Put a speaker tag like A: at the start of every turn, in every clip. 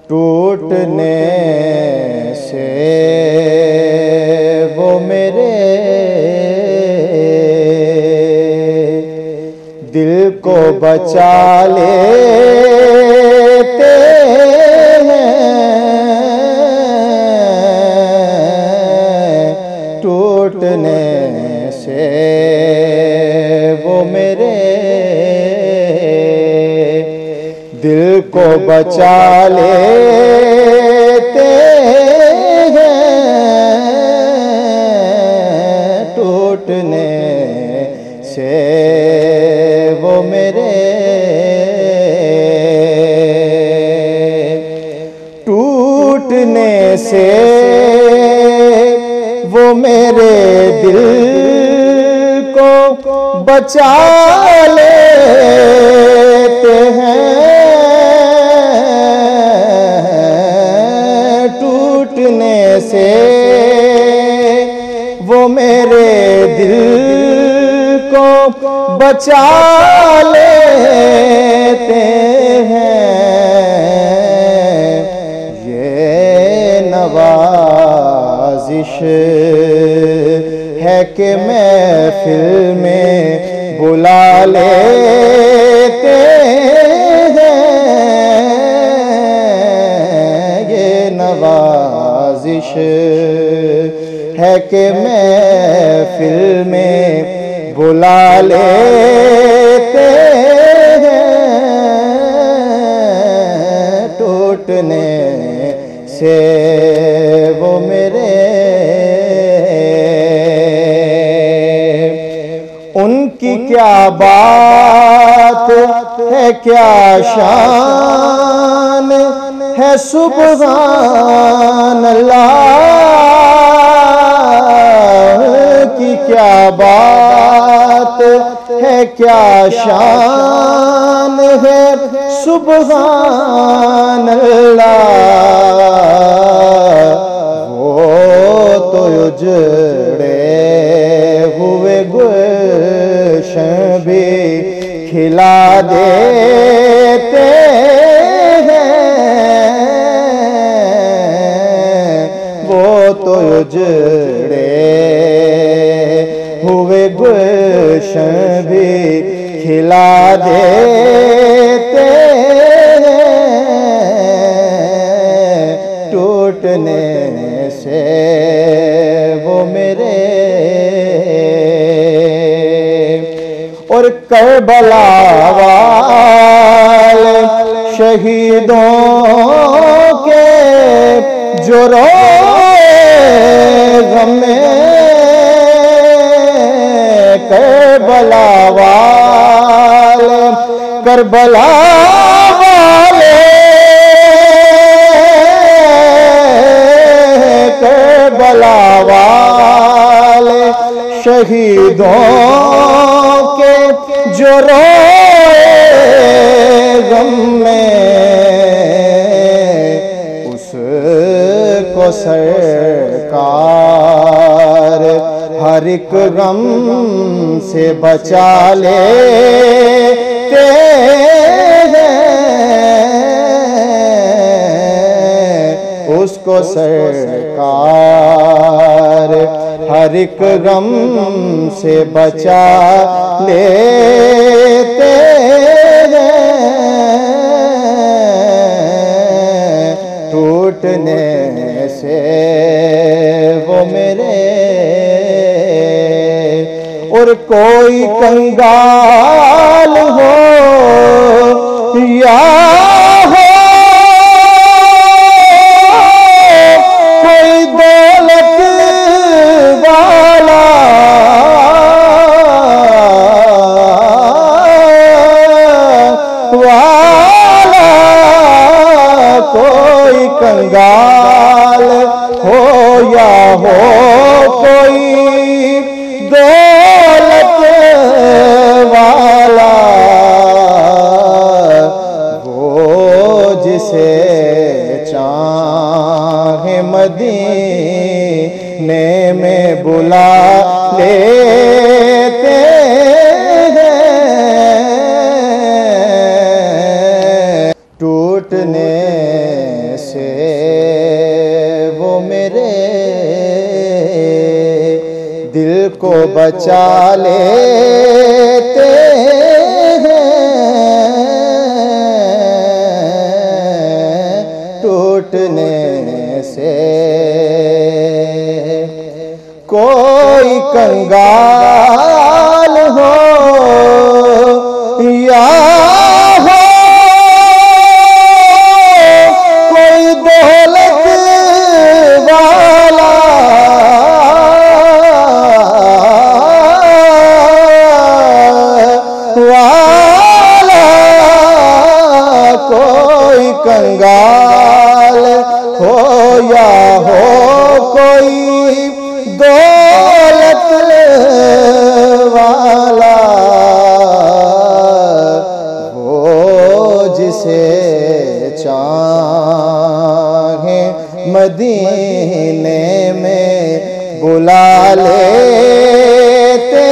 A: टूटने से वो मेरे दिल को बचा लेते हैं। टूटने से वो मेरे दिल को बचा लेते हैं। टूटने से वो मेरे टूटने से वो मेरे दिल को बचा लेते हैं। टूटने से वो मेरे दिल को बचा लेते हैं। ये नवाजिश है कि महफिल में बुला लेते हैं। ये नवाजिश है कि महफिल में बुला लेते हैं। टूटने से वो मेरे उनकी क्या बात है, क्या शान है, सुभान अल्लाह की क्या बात है, क्या शान है, सुभान अल्लाह। वो तो उजड़े हुए गुलशन भी खिला देते हैं। वो तो उजड़े हुए गुलशन भी खिला देते हैं। टूटने से वो मेरे और करबला वाले शहीदों के जो रोए गम में, करबला वाले, करबला वाले, करबला वाले शहीदों के जो रोए गम में, उसको सरकार हर एक गम से बचा लेते हैं। उसको सरकार हर एक गम से बचा लेते हैं। टूटने से वो मेरे और कोई कंगाल हो या हो कोई दौलत वाला, कोई कंगाल हो या हो कोई दौलत टूटने से वो मेरे दिल को बचा लेते हैं, टूटने से कोई कंगाल हो या हो कोई दौलत वाला, कोई कंगाल हो या हो कोई दौलत वाला, वो जिसे चाहे मदीने में बुला लेते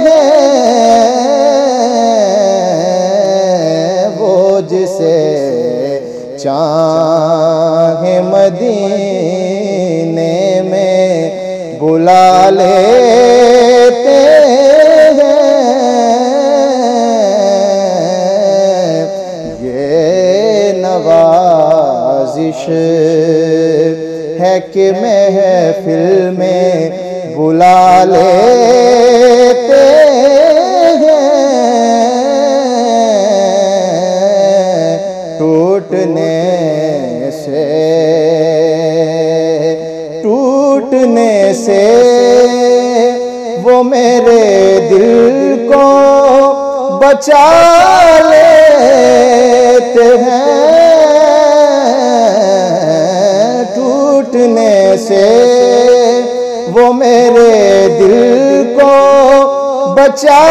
A: हैं, वो जिसे चाहे मदीने में बुला लेते हैं। ये नवाजिश है कि महफिल में बुला लेते हैं, टूटने से वो मेरे दिल को बचा लेते हैं, टूटने से वो मेरे दिल को बचा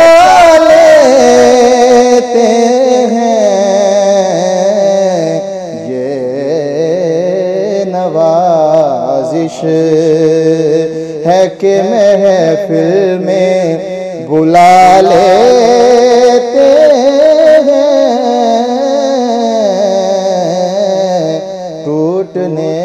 A: लेते हैं। ये नवाजिश है कि महफिल में बुला लेते हैं, टूटने